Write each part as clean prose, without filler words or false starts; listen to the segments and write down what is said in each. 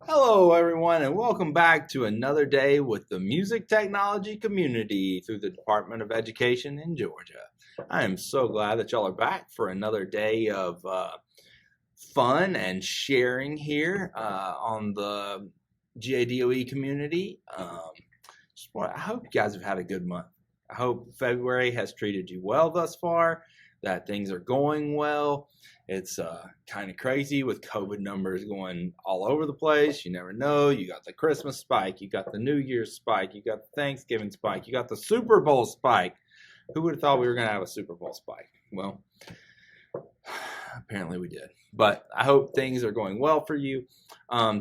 Hello, everyone, and welcome back to another day with the music technology community through the Department of Education in Georgia. I am so glad that y'all are back for another day of fun and sharing here on the GADOE community. I hope you guys have had a good month. I hope February has treated you well thus far, that things are going well. It's kind of crazy with COVID numbers going all over the place. You never know. You got the Christmas spike, you got the New Year's spike, you got the Thanksgiving spike, you got the Super Bowl spike. Who would have thought we were going to have a Super Bowl spike? Well, apparently we did. But I hope things are going well for you.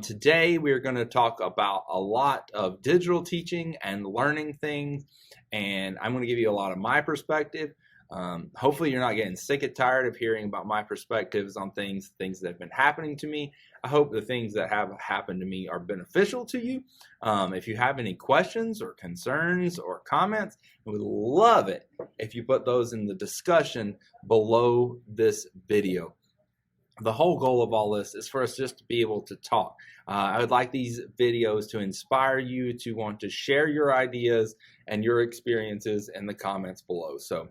Today we're going to talk about a lot of digital teaching and learning things, and I'm going to give you a lot of my perspective. Hopefully you're not getting sick and tired of hearing about my perspectives on things that have been happening to me. I hope the things that have happened to me are beneficial to you. If you have any questions or concerns or comments, I would love it if you put those in the discussion below this video. The whole goal of all this is for us just to be able to talk. I would like these videos to inspire you to want to share your ideas and your experiences in the comments below. So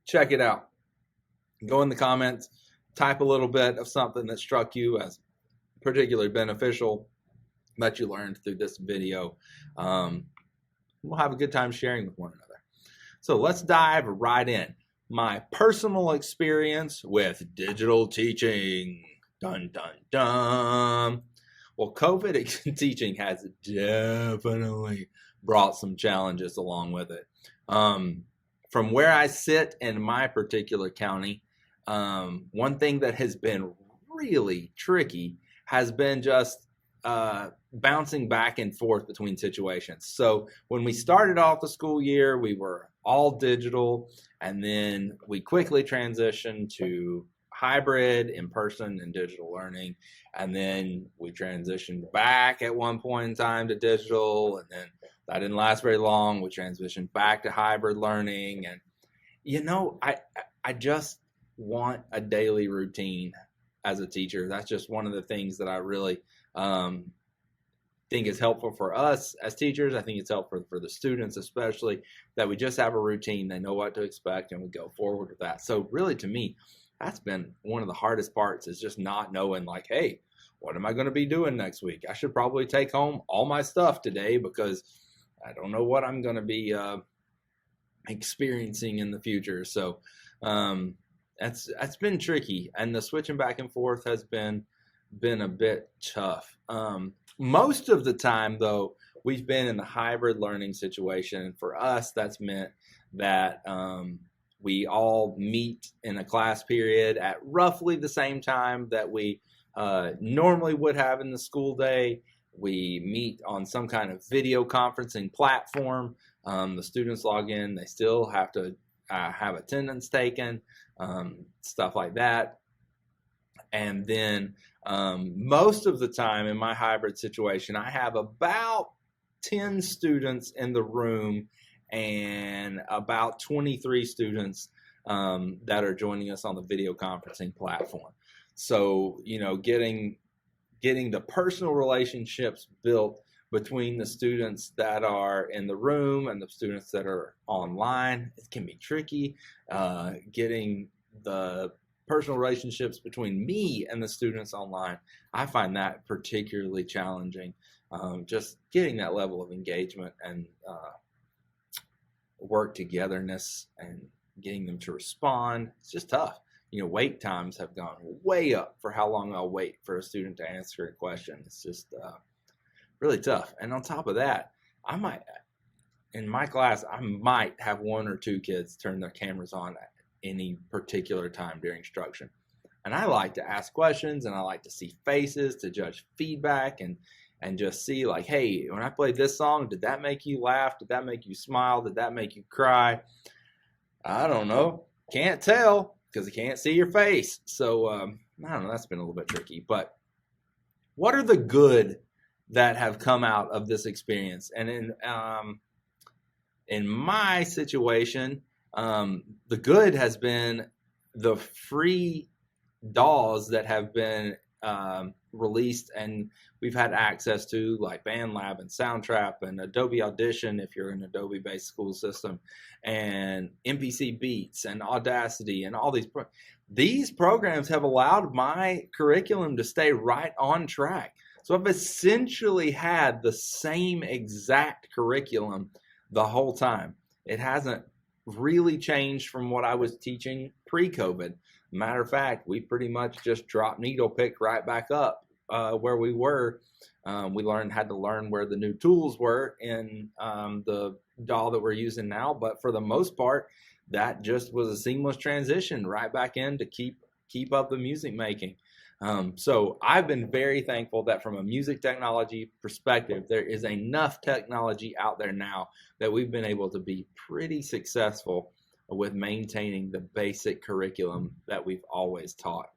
check it out. Go in the comments, type a little bit of something that struck you as particularly beneficial that you learned through this video. We'll have a good time sharing with one another. So let's dive right in. My personal experience with digital teaching. Dun, dun, dun. Well, COVID teaching has definitely brought some challenges along with it. From where I sit in my particular county, one thing that has been really tricky has been just bouncing back and forth between situations. So when we started off the school year, we were all digital, and then we quickly transitioned to hybrid, in-person, and digital learning. And then we transitioned back at one point in time to digital, and then that didn't last very long. We transitioned back to hybrid learning. And, you know, I just want a daily routine as a teacher. That's just one of the things that I really think is helpful for us as teachers. I think it's helpful for the students, especially, that we just have a routine. They know what to expect, and we go forward with that. So really, to me, that's been one of the hardest parts, is just not knowing, like, hey, what am I going to be doing next week? I should probably take home all my stuff today because I don't know what I'm going to be experiencing in the future. So that's been tricky, and the switching back and forth has been a bit tough. Most of the time, though, we've been in the hybrid learning situation, and for us, that's meant that we all meet in a class period at roughly the same time that we normally would have in the school day. We meet on some kind of video conferencing platform. The students log in. They still have to have attendance taken, stuff like that. And then most of the time in my hybrid situation, I have about 10 students in the room and about 23 students that are joining us on the video conferencing platform. So, you know, getting the personal relationships built between the students that are in the room and the students that are online, it can be tricky. Getting the personal relationships between me and the students online, I find that particularly challenging. Just getting that level of engagement and work togetherness and getting them to respond, it's just tough. You know, wait times have gone way up for how long I'll wait for a student to answer a question. It's just really tough. And on top of that, in my class, I might have one or two kids turn their cameras on at any particular time during instruction. And I like to ask questions, and I like to see faces to judge feedback and just see, like, hey, when I played this song, did that make you laugh? Did that make you smile? Did that make you cry? I don't know. Can't tell because I can't see your face. So, I don't know. That's been a little bit tricky. But what are the good that have come out of this experience? And in my situation, the good has been the free DAWs that have been released and we've had access to, like BandLab and Soundtrap and Adobe Audition if you're an Adobe-based school system, and MPC Beats and Audacity and all these programs have allowed my curriculum to stay right on track. So I've essentially had the same exact curriculum the whole time. It hasn't really changed from what I was teaching pre-COVID. Matter of fact, we pretty much just dropped needle picked right back up where we were. We had to learn where the new tools were in the DAW that we're using now, but for the most part, that just was a seamless transition right back in to keep up the music making. So I've been very thankful that from a music technology perspective, there is enough technology out there now that we've been able to be pretty successful with maintaining the basic curriculum that we've always taught.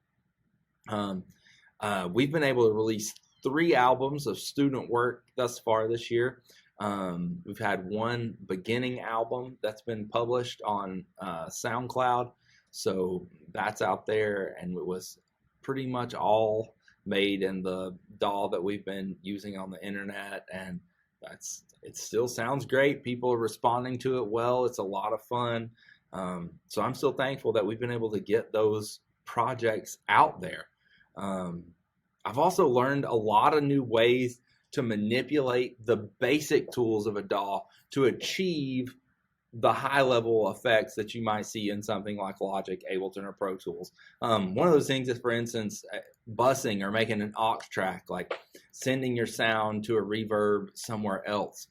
We've been able to release 3 albums of student work thus far this year. We've had 1 beginning album that's been published on SoundCloud. So that's out there, and it was pretty much all made in the DAW that we've been using on the internet, and it still sounds great. People are responding to it well. It's a lot of fun. So I'm still thankful that we've been able to get those projects out there. I've also learned a lot of new ways to manipulate the basic tools of a DAW to achieve the high level effects that you might see in something like Logic, Ableton, or Pro Tools. One of those things is, for instance, busing or making an aux track, like sending your sound to a reverb somewhere else.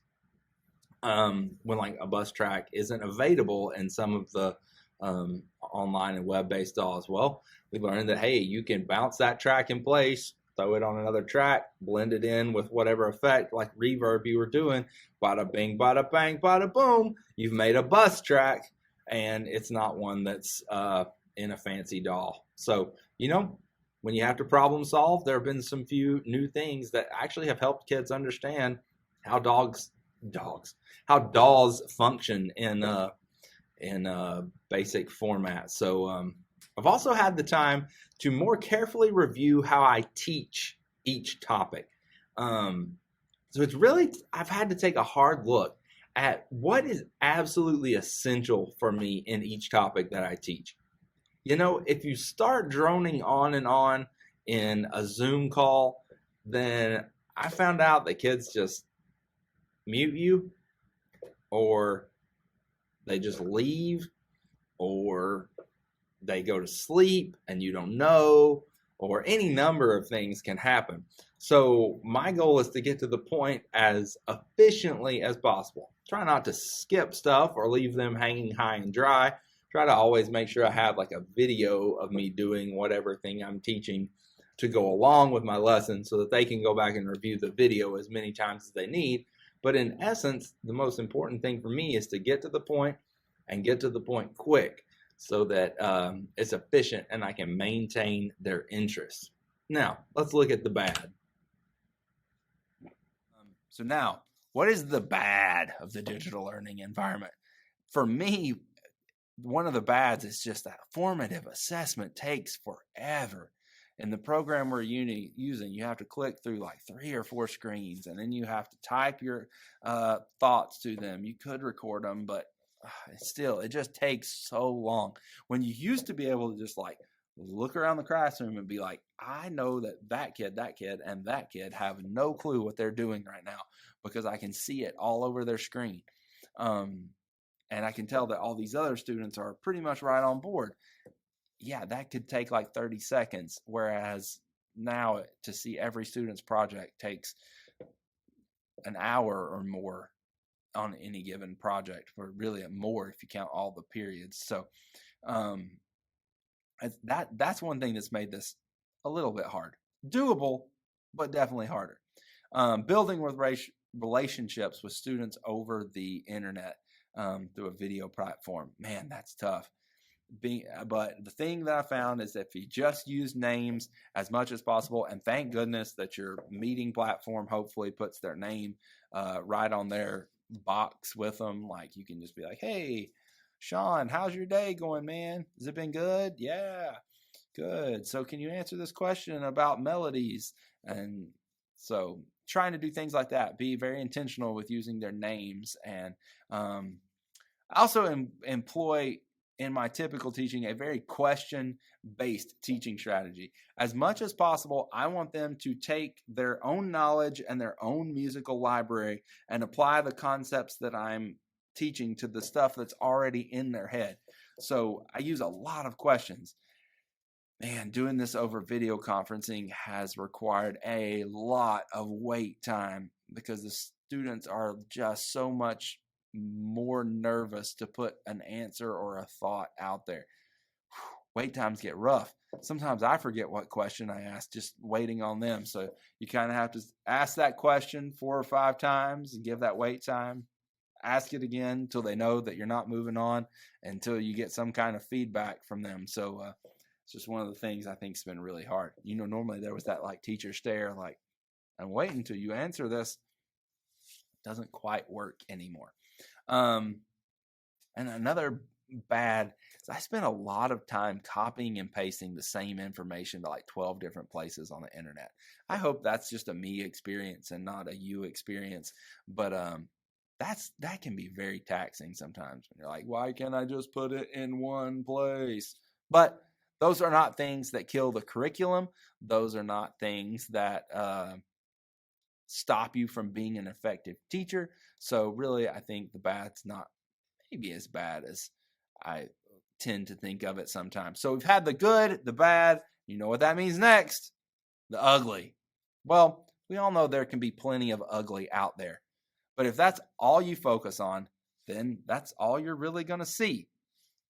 When like a bus track isn't available in some of the online and web-based DAWs. Well, we learned that, hey, you can bounce that track in place, throw it on another track, blend it in with whatever effect, like reverb you were doing, bada bing, bada bang, bada boom, you've made a bus track, and it's not one that's in a fancy DAW. So, when you have to problem solve, there have been some few new things that actually have helped kids understand how how DAWs function in basic format. So I've also had the time to more carefully review how I teach each topic. So it's really, I've had to take a hard look at what is absolutely essential for me in each topic that I teach. If you start droning on and on in a Zoom call, then I found out that kids just mute you, or they just leave, or they go to sleep and you don't know, or any number of things can happen. So my goal is to get to the point as efficiently as possible. Try not to skip stuff or leave them hanging high and dry. Try to always make sure I have like a video of me doing whatever thing I'm teaching to go along with my lesson so that they can go back and review the video as many times as they need. But in essence, the most important thing for me is to get to the point and get to the point quick so that it's efficient and I can maintain their interest. Now, let's look at the bad. So now, what is the bad of the digital learning environment? For me, one of the bads is just that formative assessment takes forever. In the program we're using, you have to click through like 3 or 4 screens, and then you have to type your thoughts to them. You could record them, but still, it just takes so long. When you used to be able to just like look around the classroom and be like, I know that kid, and that kid have no clue what they're doing right now because I can see it all over their screen. And I can tell that all these other students are pretty much right on board. Yeah, that could take like 30 seconds, whereas now to see every student's project takes an hour or more on any given project, or really more if you count all the periods. So that's one thing that's made this a little bit hard. Doable, but definitely harder. Building with relationships with students over the internet through a video platform. Man, that's tough. But the thing that I found is that if you just use names as much as possible, and thank goodness that your meeting platform hopefully puts their name right on their box with them. Like you can just be like, hey, Sean, how's your day going, man? Has it been good? Yeah. Good. So can you answer this question about melodies? And so trying to do things like that, be very intentional with using their names. And I also employ in my typical teaching a very question based teaching strategy. As much as possible, I want them to take their own knowledge and their own musical library and apply the concepts that I'm teaching to the stuff that's already in their head. So I use a lot of questions. Man, doing this over video conferencing has required a lot of wait time because the students are just so much more nervous to put an answer or a thought out there. Wait times get rough. Sometimes I forget what question I asked just waiting on them. So you kind of have to ask that question 4 or 5 times and give that wait time. Ask it again until they know that you're not moving on, until you get some kind of feedback from them. So it's just one of the things I think's been really hard. Normally there was that like teacher stare, like, I'm waiting until you answer this. Doesn't quite work anymore. And another bad is I spent a lot of time copying and pasting the same information to like 12 different places on the internet. I hope that's just a me experience and not a you experience. But that can be very taxing sometimes when you're like, why can't I just put it in one place? But those are not things that kill the curriculum. Those are not things that stop you from being an effective teacher. So really, I think the bad's not maybe as bad as I tend to think of it sometimes. So we've had the good, the bad. You know what that means next? The ugly. Well, we all know there can be plenty of ugly out there. But if that's all you focus on, then that's all you're really going to see.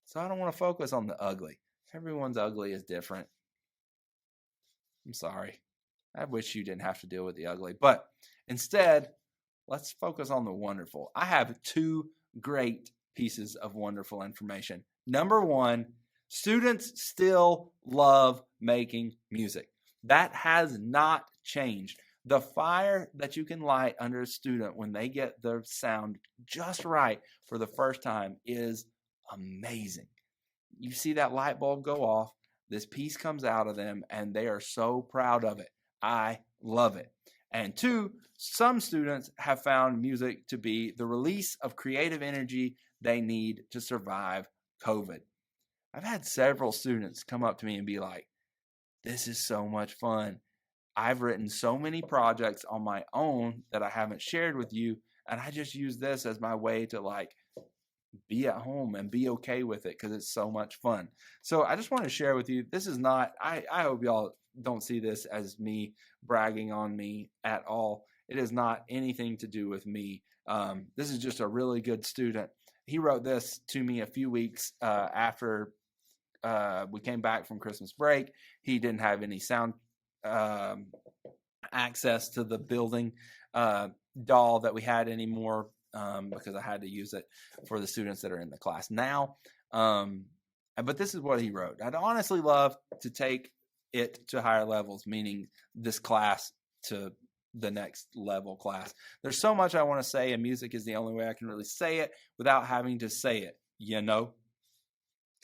So I don't want to focus on the ugly. Everyone's ugly is different. I'm sorry. I wish you didn't have to deal with the ugly. But instead, let's focus on the wonderful. I have 2 great pieces of wonderful information. Number 1, students still love making music. That has not changed. The fire that you can light under a student when they get their sound just right for the first time is amazing. You see that light bulb go off, this piece comes out of them, and they are so proud of it. I love it. And 2, some students have found music to be the release of creative energy they need to survive COVID. I've had several students come up to me and be like, this is so much fun. I've written so many projects on my own that I haven't shared with you, and I just use this as my way to like be at home and be okay with it because it's so much fun. So I just want to share with you, this is not, I hope y'all don't see this as me bragging on me at all. It is not anything to do with me. This is just a really good student. He wrote this to me a few weeks after we came back from Christmas break. He didn't have any sound access to the building DAW that we had anymore because I had to use it for the students that are in the class now. But this is what he wrote. I'd honestly love to take it to higher levels, meaning this class to the next level class. There's so much I want to say, and music is the only way I can really say it without having to say it, because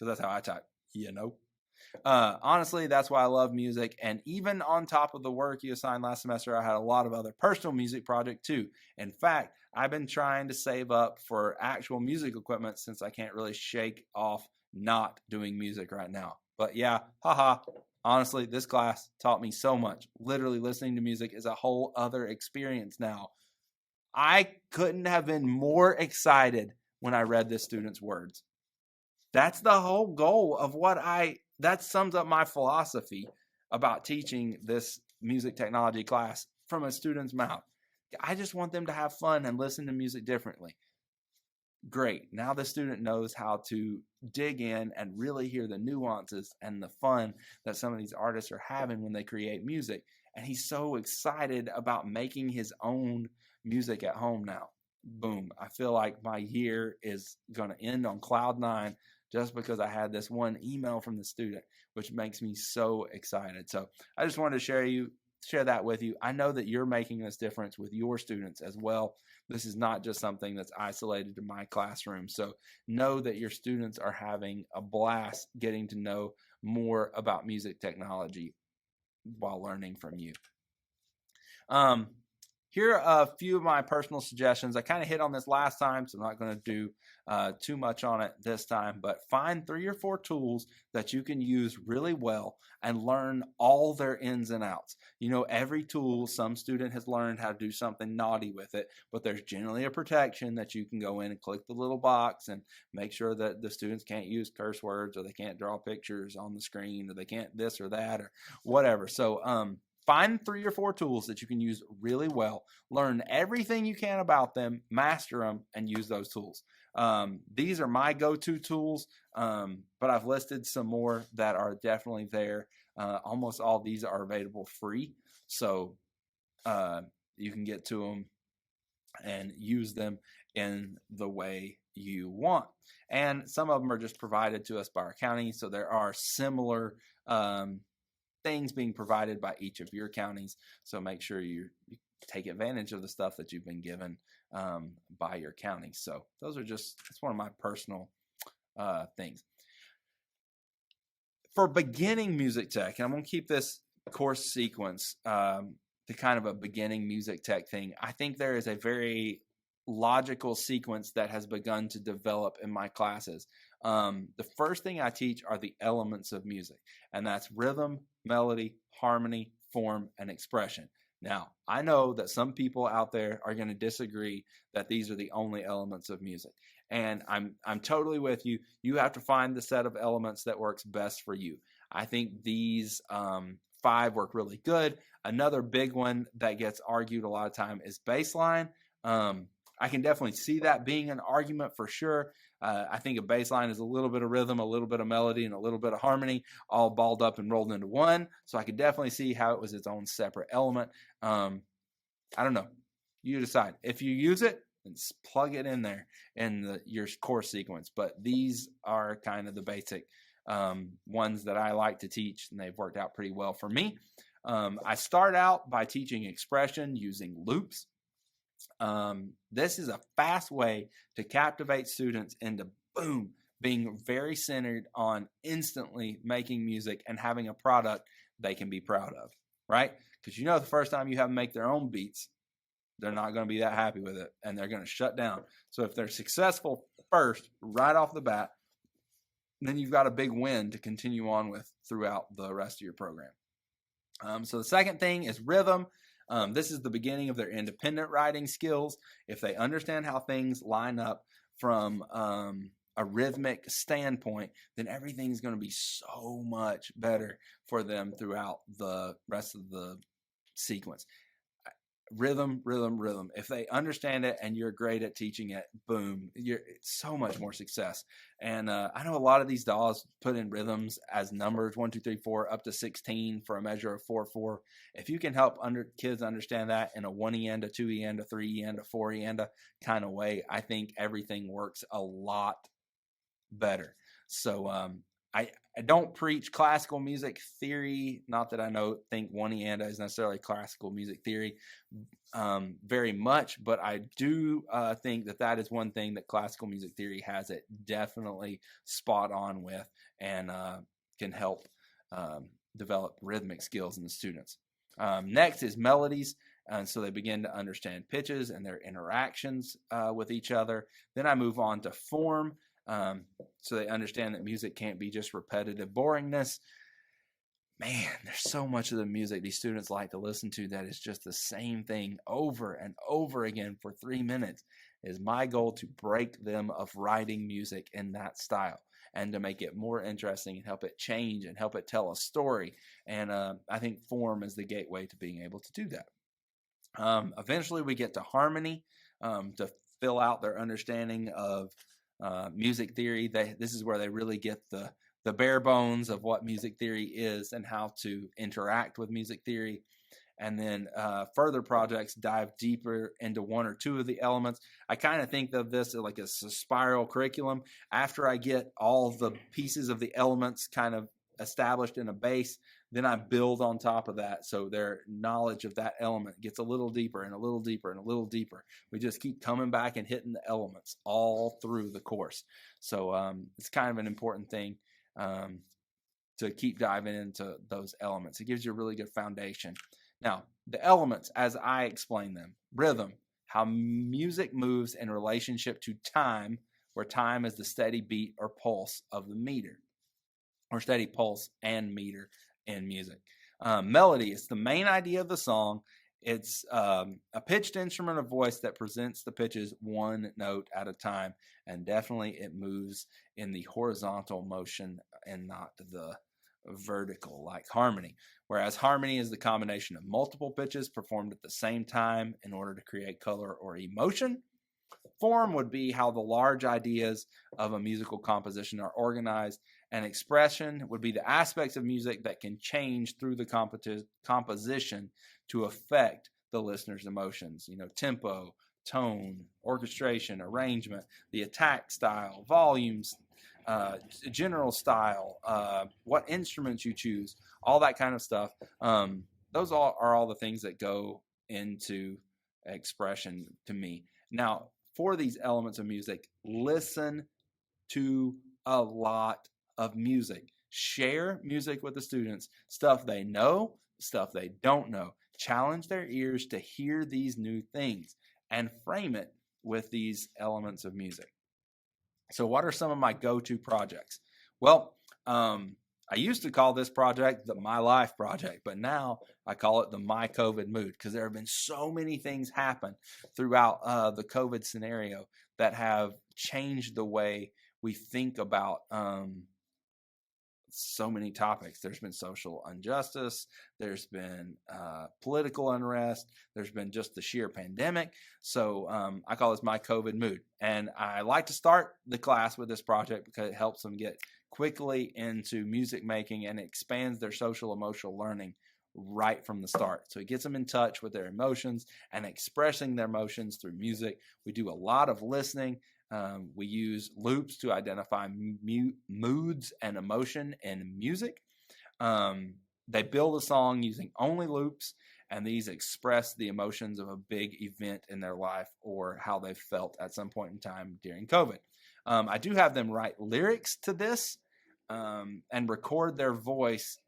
that's how I type, Honestly, that's why I love music. And even on top of the work you assigned last semester, I had a lot of other personal music projects too. In fact, I've been trying to save up for actual music equipment since I can't really shake off not doing music right now. But yeah, honestly, this class taught me so much. Literally listening to music is a whole other experience now. I couldn't have been more excited when I read this student's words. That's the whole goal of that sums up my philosophy about teaching this music technology class from a student's mouth. I just want them to have fun and listen to music differently. Great. Now the student knows how to dig in and really hear the nuances and the fun that some of these artists are having when they create music. And he's so excited about making his own music at home now. Boom. I feel like my year is going to end on cloud 9 just because I had this one email from the student, which makes me so excited. So I just wanted to share that with you. I know that you're making this difference with your students as well. This is not just something that's isolated to my classroom. So know that your students are having a blast getting to know more about music technology while learning from you. Here are a few of my personal suggestions. I kind of hit on this last time, so I'm not going to do too much on it this time, but find 3 or 4 tools that you can use really well and learn all their ins and outs. You know, every tool, some student has learned how to do something naughty with it, but there's generally a protection that you can go in and click the little box and make sure that the students can't use curse words, or they can't draw pictures on the screen, or they can't this or that or whatever. So, find 3 or 4 tools that you can use really well. Learn everything you can about them, master them, and use those tools. These are my go-to tools, but I've listed some more that are definitely there. Almost all these are available free, so you can get to them and use them in the way you want. And some of them are just provided to us by our county, so there are similar things being provided by each of your counties. So make sure you take advantage of the stuff that you've been given by your county. So those are just, it's one of my personal things. For beginning music tech, and I'm going to keep this course sequence to kind of a beginning music tech thing, I think there is a very logical sequence that has begun to develop in my classes. The first thing I teach are the elements of music, and that's rhythm, melody, harmony, form, and expression. Now, I know that some people out there are going to disagree that these are the only elements of music, and I'm totally with you. You have to find the set of elements that works best for you. I think these 5 work really good. Another big one that gets argued a lot of time is bass line. I can definitely see that being an argument for sure. I think a bass line is a little bit of rhythm, a little bit of melody, and a little bit of harmony, all balled up and rolled into one. So I could definitely see how it was its own separate element. I don't know. You decide. If you use it, then plug it in there in your course sequence. But these are kind of the basic ones that I like to teach, and they've worked out pretty well for me. I start out by teaching expression using loops. This is a fast way to captivate students into being very centered on instantly making music and having a product they can be proud of, right? Because you know the first time you have them make their own beats, they're not going to be that happy with it, and they're going to shut down. So if they're successful first, right off the bat, then you've got a big win to continue on with throughout the rest of your program. So the second thing is rhythm. This is the beginning of their independent writing skills. If they understand how things line up from a rhythmic standpoint, then everything's going to be so much better for them throughout the rest of the sequence. Rhythm, rhythm, rhythm. If they understand it and you're great at teaching it, boom, it's so much more success. And I know a lot of these DAWs put in rhythms as numbers 1, 2, 3, 4 up to 16 for a measure of 4/4. If you can help kids understand that in a 1 and a 2 and a 3 and a 4 and kind of way, I think everything works a lot better. So I don't preach classical music theory. Not that I think one and is necessarily classical music theory very much, but I do think that is one thing that classical music theory has it definitely spot on with, and can help develop rhythmic skills in the students. Next is melodies. And so they begin to understand pitches and their interactions with each other. Then I move on to form. So they understand that music can't be just repetitive boringness. Man, there's so much of the music these students like to listen to that is just the same thing over and over again for 3 minutes. It is my goal to break them of writing music in that style and to make it more interesting and help it change and help it tell a story. And I think form is the gateway to being able to do that. Eventually we get to harmony to fill out their understanding of music theory. This is where they really get the bare bones of what music theory is and how to interact with music theory. And then further projects dive deeper into 1 or 2 of the elements. I kind of think of this like a spiral curriculum. After I get all the pieces of the elements kind of established in a base, then I build on top of that. So their knowledge of that element gets a little deeper and a little deeper and a little deeper. We just keep coming back and hitting the elements all through the course. So it's kind of an important thing to keep diving into those elements. It gives you a really good foundation. Now, the elements, as I explain them: rhythm, how music moves in relationship to time, where time is the steady beat or pulse of the meter, or steady pulse and meter in music. Melody is the main idea of the song. It's a pitched instrument of voice that presents the pitches one note at a time, and definitely it moves in the horizontal motion and not the vertical like harmony. Whereas harmony is the combination of multiple pitches performed at the same time in order to create color or emotion. Form would be how the large ideas of a musical composition are organized, and expression would be the aspects of music that can change through the composition to affect the listener's emotions. Tempo, tone, orchestration, arrangement, the attack style, volumes, general style, what instruments you choose, all that kind of stuff. Those are all the things that go into expression to me. Now, for these elements of music, listen to a lot of music. Share music with the students, stuff they know, stuff they don't know. Challenge their ears to hear these new things and frame it with these elements of music. So what are some of my go-to projects? Well, I used to call this project the My Life Project, but now I call it the My COVID Mood, because there have been so many things happen throughout the COVID scenario that have changed the way we think about so many topics. There's been social injustice, there's been political unrest, there's been just the sheer pandemic. So I call this My COVID Mood. And I like to start the class with this project because it helps them get quickly into music making, and it expands their social emotional learning right from the start. So it gets them in touch with their emotions and expressing their emotions through music. We do a lot of listening. We use loops to identify moods and emotion in music. They build a song using only loops, and these express the emotions of a big event in their life or how they felt at some point in time during COVID. I do have them write lyrics to this and record their voice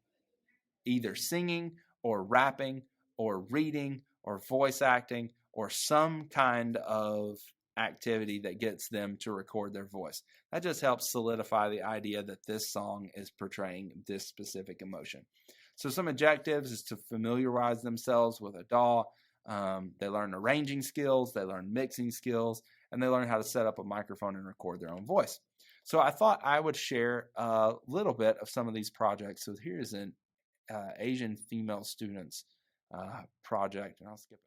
either singing or rapping or reading or voice acting or some kind of activity that gets them to record their voice. That just helps solidify the idea that this song is portraying this specific emotion. So some objectives is to familiarize themselves with a DAW. They learn arranging skills, they learn mixing skills, and they learn how to set up a microphone and record their own voice. So I thought I would share a little bit of some of these projects. So here's an Asian female students project, and I'll skip it.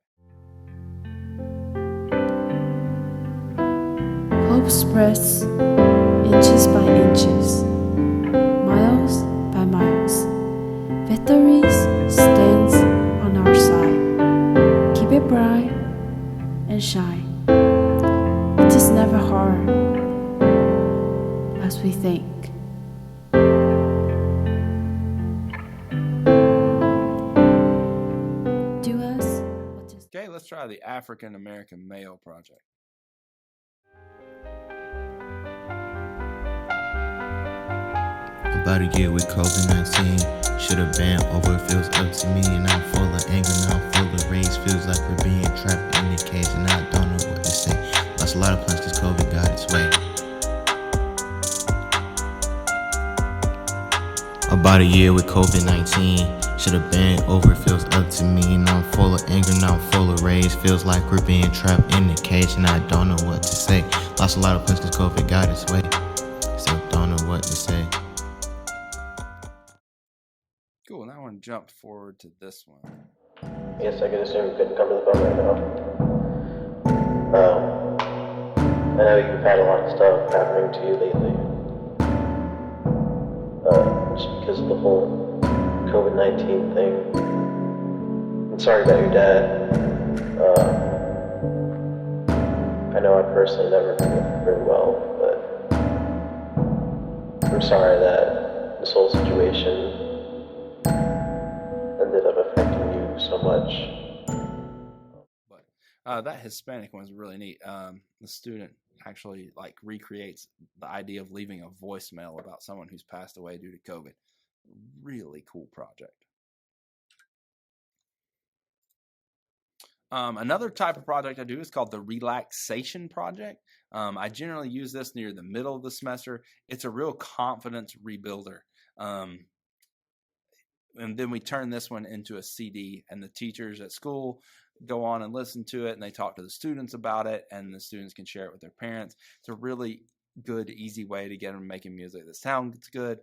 Hope spreads inches by inches, miles by miles. Victory stands on our side. Keep it bright and shine. It is never hard as we think. Do us what is. Okay, let's try the African American male project. About a year with COVID-19, should have been over, feels up to me, and I'm full of anger, now I'm full of rage, feels like we're being trapped in the cage, and I don't know what to say. Lost a lot of plans cause COVID got its way. About a year with COVID-19, should have been over, feels up to me, and I'm full of anger, now I'm full of rage, feels like we're being trapped in the cage, and I don't know what to say. Lost a lot of plans cause COVID got its way, still don't know what to say. Cool, now I want to jump forward to this one. Yes, I could assume you couldn't come to the phone right now. I know you've had a lot of stuff happening to you lately. Just because of the whole COVID-19 thing. I'm sorry about your dad. I know I personally never knew him very well, but I'm sorry that this whole situation ended up affecting you so much. But that Hispanic one is really neat. The student actually recreates the idea of leaving a voicemail about someone who's passed away due to COVID. Really cool project. Another type of project I do is called the relaxation project. I generally use this near the middle of the semester. It's a real confidence rebuilder. And then we turn this one into a CD, and the teachers at school go on and listen to it, and they talk to the students about it, and the students can share it with their parents. It's a really good, easy way to get them making music that sounds good.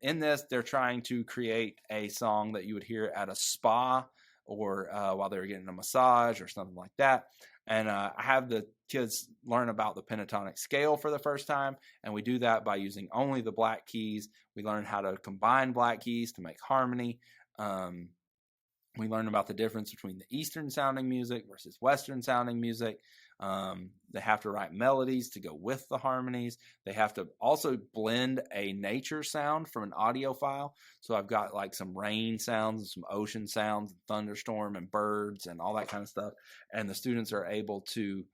In this, they're trying to create a song that you would hear at a spa or while they were getting a massage or something like that. And I have the kids learn about the pentatonic scale for the first time, and we do that by using only the black keys. We learn how to combine black keys to make harmony. We learn about the difference between the Eastern sounding music versus Western sounding music. They have to write melodies to go with the harmonies. They have to also blend a nature sound from an audio file. So I've got like some rain sounds and some ocean sounds, thunderstorm and birds and all that kind of stuff. And the students are able to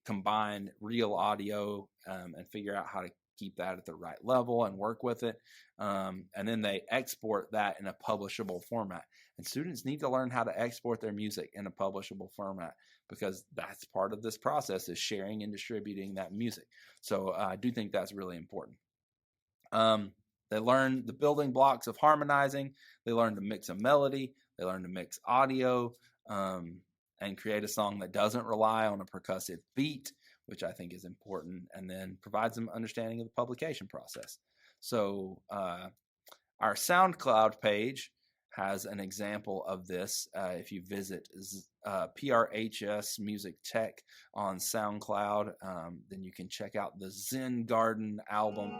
combine real audio and figure out how to keep that at the right level and work with it. And then they export that in a publishable format. And students need to learn how to export their music in a publishable format, because that's part of this process, is sharing and distributing that music. So I do think that's really important. They learn the building blocks of harmonizing. They learn to mix a melody. They learn to mix audio and create a song that doesn't rely on a percussive beat, which I think is important, and then provides them understanding of the publication process. So our SoundCloud page has an example of this. If you visit PRHS Music Tech on SoundCloud, then you can check out the Zen Garden album.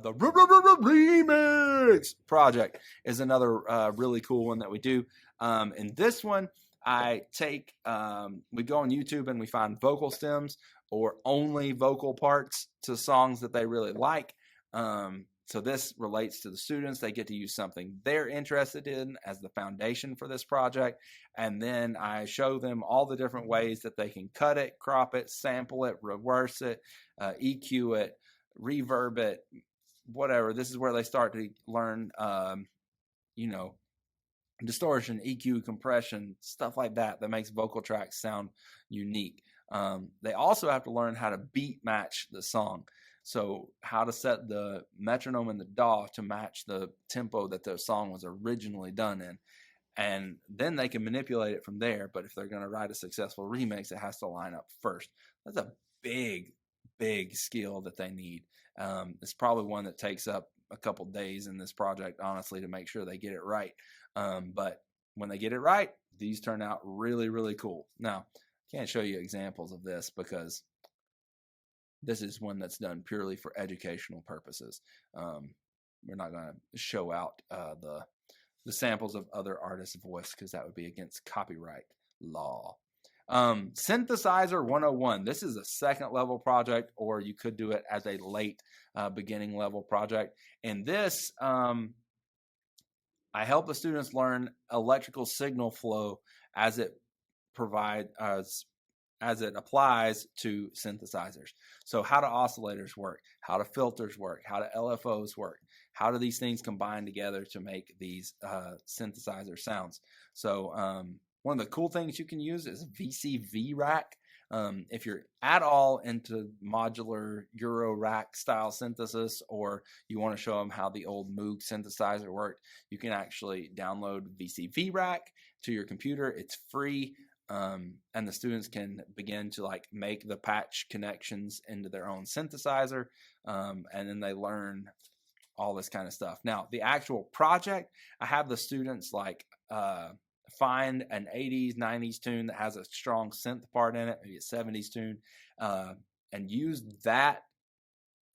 The Remix project is another really cool one that we do. In this one, I take, we go on YouTube and we find vocal stems or only vocal parts to songs that they really like. So this relates to the students. They get to use something they're interested in as the foundation for this project. And then I show them all the different ways that they can cut it, crop it, sample it, reverse it, EQ it, reverb it, whatever. This is where they start to learn, distortion, EQ, compression, stuff like that makes vocal tracks sound unique. They also have to learn how to beat match the song. So how to set the metronome and the DAW to match the tempo that the song was originally done in. And then they can manipulate it from there. But if they're going to write a successful remix, it has to line up first. That's a big skill that they need. It's probably one that takes up a couple days in this project, honestly, to make sure they get it right. But when they get it right, these turn out really, really cool. Now, I can't show you examples of this because this is one that's done purely for educational purposes. We're not going to show out the samples of other artists' voice because that would be against copyright law. Synthesizer 101. This is a second level project, or you could do it as a late beginning level project. In this, I help the students learn electrical signal flow as it applies to synthesizers. So how do oscillators work? How do filters work? How do LFOs work? How do these things combine together to make these synthesizer sounds? So one of the cool things you can use is VCV Rack. If you're at all into modular Eurorack style synthesis, or you want to show them how the old Moog synthesizer worked, you can actually download VCV Rack to your computer. It's free. And the students can begin to like make the patch connections into their own synthesizer, and then they learn all this kind of stuff. Now, the actual project, I have the students like find an 80s, 90s tune that has a strong synth part in it, maybe a 70s tune, and use that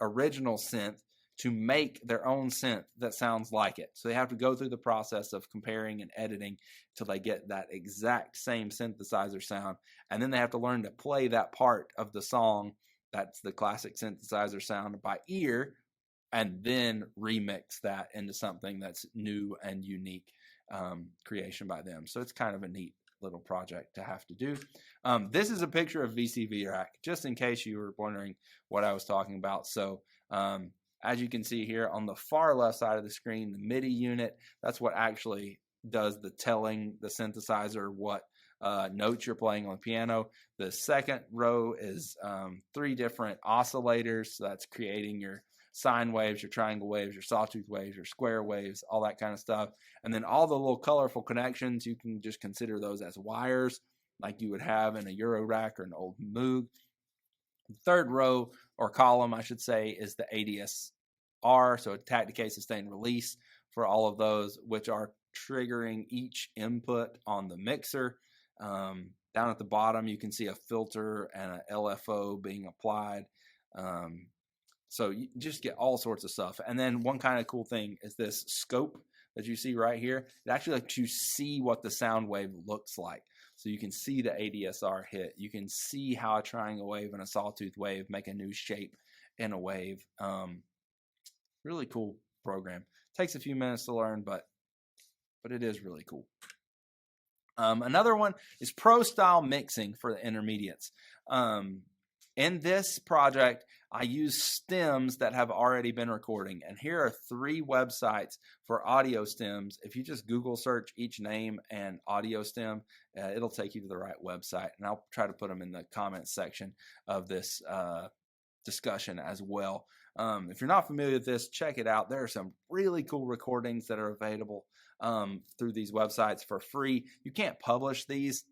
original synth to make their own synth that sounds like it. So they have to go through the process of comparing and editing till they get that exact same synthesizer sound. And then they have to learn to play that part of the song, that's the classic synthesizer sound, by ear, and then remix that into something that's new and unique creation by them. So it's kind of a neat little project to have to do. This is a picture of VCV Rack, just in case you were wondering what I was talking about. So as you can see here on the far left side of the screen, the MIDI unit, that's what actually does the telling the synthesizer what notes you're playing on the piano. The second row is 3 different oscillators. So that's creating your sine waves, your triangle waves, your sawtooth waves, your square waves, all that kind of stuff. And then all the little colorful connections, you can just consider those as wires like you would have in a Eurorack or an old Moog. The third row, or column, I should say, is the ADSR, so attack, decay, sustain, release, for all of those, which are triggering each input on the mixer. Down at the bottom, you can see a filter and an LFO being applied. So you just get all sorts of stuff. And then one kind of cool thing is this scope that you see right here. It actually lets you see what the sound wave looks like. So you can see the ADSR hit. You can see how a triangle wave and a sawtooth wave make a new shape in a wave. Really cool program. Takes a few minutes to learn, but it is really cool. Another one is Pro Style Mixing for the intermediates. In this project, I use stems that have already been recording. And here are 3 websites for audio stems. If you just Google search each name and audio stem, it'll take you to the right website. And I'll try to put them in the comments section of this discussion as well. If you're not familiar with this, check it out. There are some really cool recordings that are available through these websites for free. You can't publish these.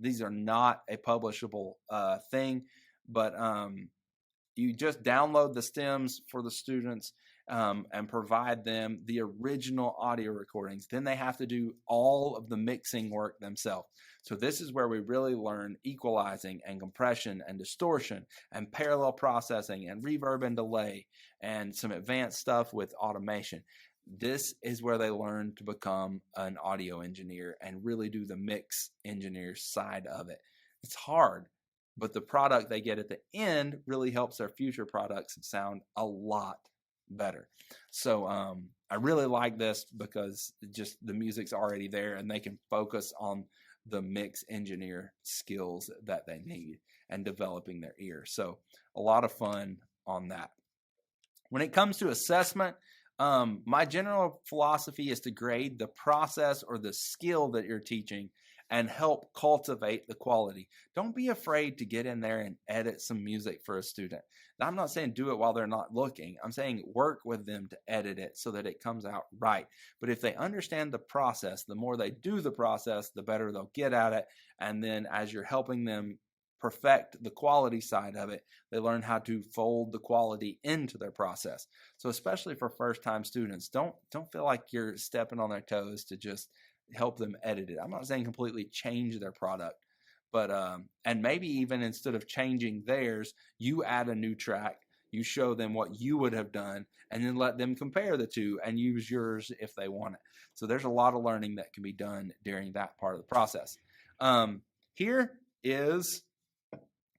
These are not a publishable thing. But you just download the stems for the students and provide them the original audio recordings. Then they have to do all of the mixing work themselves. So this is where we really learn equalizing and compression and distortion and parallel processing and reverb and delay and some advanced stuff with automation. This is where they learn to become an audio engineer and really do the mix engineer side of it. It's hard, but the product they get at the end really helps their future products sound a lot better. So I really like this because just the music's already there and they can focus on the mix engineer skills that they need and developing their ear. So a lot of fun on that. When it comes to assessment, my general philosophy is to grade the process or the skill that you're teaching and help cultivate the quality. Don't be afraid to get in there and edit some music for a student. Now, I'm not saying do it while they're not looking. I'm saying work with them to edit it so that it comes out right. But if they understand the process, the more they do the process, the better they'll get at it. And then as you're helping them perfect the quality side of it, they learn how to fold the quality into their process. So especially for first-time students, don't feel like you're stepping on their toes to just help them edit it. I'm not saying completely change their product, but and maybe even instead of changing theirs, you add a new track, you show them what you would have done, and then let them compare the two and use yours if they want it. So there's a lot of learning that can be done during that part of the process. Here is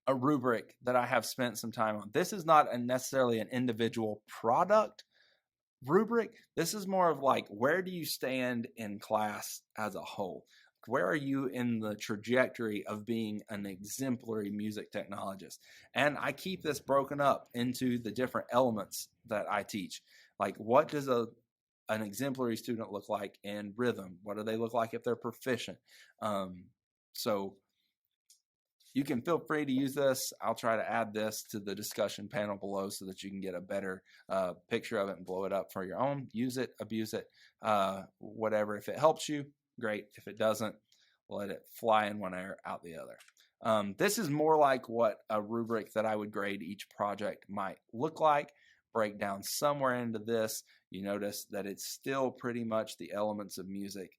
a rubric that I have spent some time on. This is not necessarily an individual product rubric. This is more of like, where do you stand in class as a whole? Where are you in the trajectory of being an exemplary music technologist? And I keep this broken up into the different elements that I teach. Like, what does an exemplary student look like in rhythm? What do they look like if they're proficient? So You can feel free to use this. I'll try to add this to the discussion panel below so that you can get a better picture of it and blow it up for your own. Use it, abuse it, whatever. If it helps you, great. If it doesn't, let it fly in one ear, out the other. This is more like what a rubric that I would grade each project might look like. Break down somewhere into this. You notice that it's still pretty much the elements of music.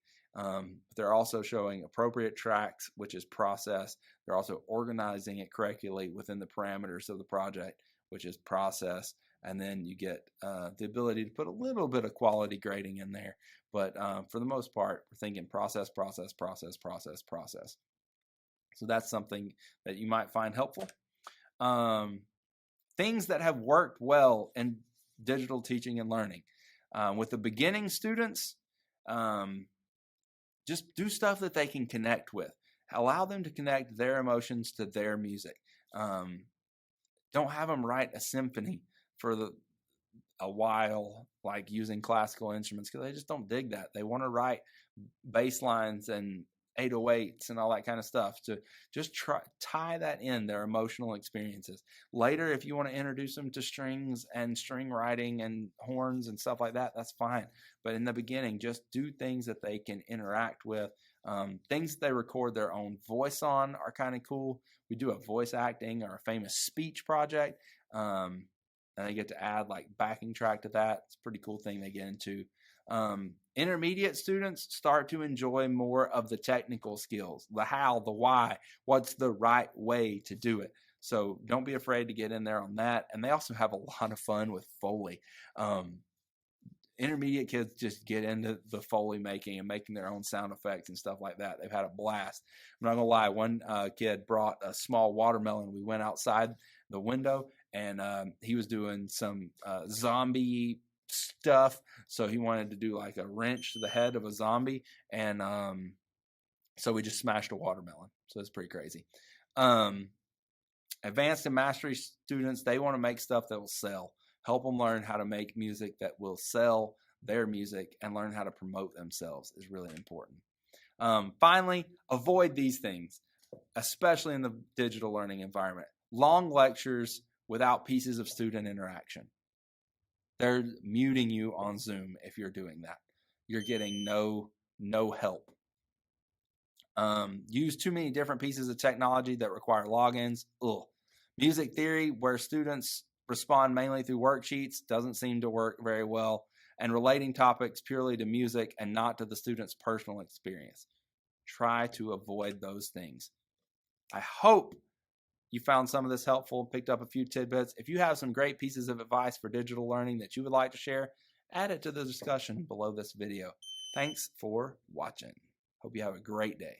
They're also showing appropriate tracks, which is process. They're also organizing it correctly within the parameters of the project, which is process. And then you get the ability to put a little bit of quality grading in there. But for the most part, we're thinking process, process, process, process, process. So that's something that you might find helpful. Things that have worked well in digital teaching and learning. With the beginning students, just do stuff that they can connect with. Allow them to connect their emotions to their music. Don't have them write a symphony for a while, like using classical instruments, because they just don't dig that. They want to write bass lines and 808s and all that kind of stuff to just tie that in their emotional experiences. Later, if you want to introduce them to strings and string writing and horns and stuff like that, that's fine. But in the beginning, just do things that they can interact with. Things that they record their own voice on are kind of cool. We do a voice acting or a famous speech project, and they get to add like backing track to that. It's a pretty cool thing they get into. Intermediate students start to enjoy more of the technical skills, the how, the why, what's the right way to do it. So don't be afraid to get in there on that. And they also have a lot of fun with Foley. Intermediate kids just get into the Foley making and making their own sound effects and stuff like that. They've had a blast. I'm not gonna lie, one kid brought a small watermelon. We went outside the window and he was doing some zombie stuff, so he wanted to do like a wrench to the head of a zombie, and so we just smashed a watermelon. So it's pretty crazy. Advanced and mastery students, they want to make stuff that will sell. Help them learn how to make music that will sell their music and learn how to promote themselves is really important. Finally, avoid these things, especially in the digital learning environment. Long lectures without pieces of student interaction. They're muting you on Zoom if you're doing that. You're getting no help. Use too many different pieces of technology that require logins. Ugh. Music theory, where students respond mainly through worksheets, doesn't seem to work very well. And relating topics purely to music and not to the student's personal experience. Try to avoid those things. I hope you found some of this helpful, picked up a few tidbits. If you have some great pieces of advice for digital learning that you would like to share, add it to the discussion below this video. Thanks for watching. Hope you have a great day.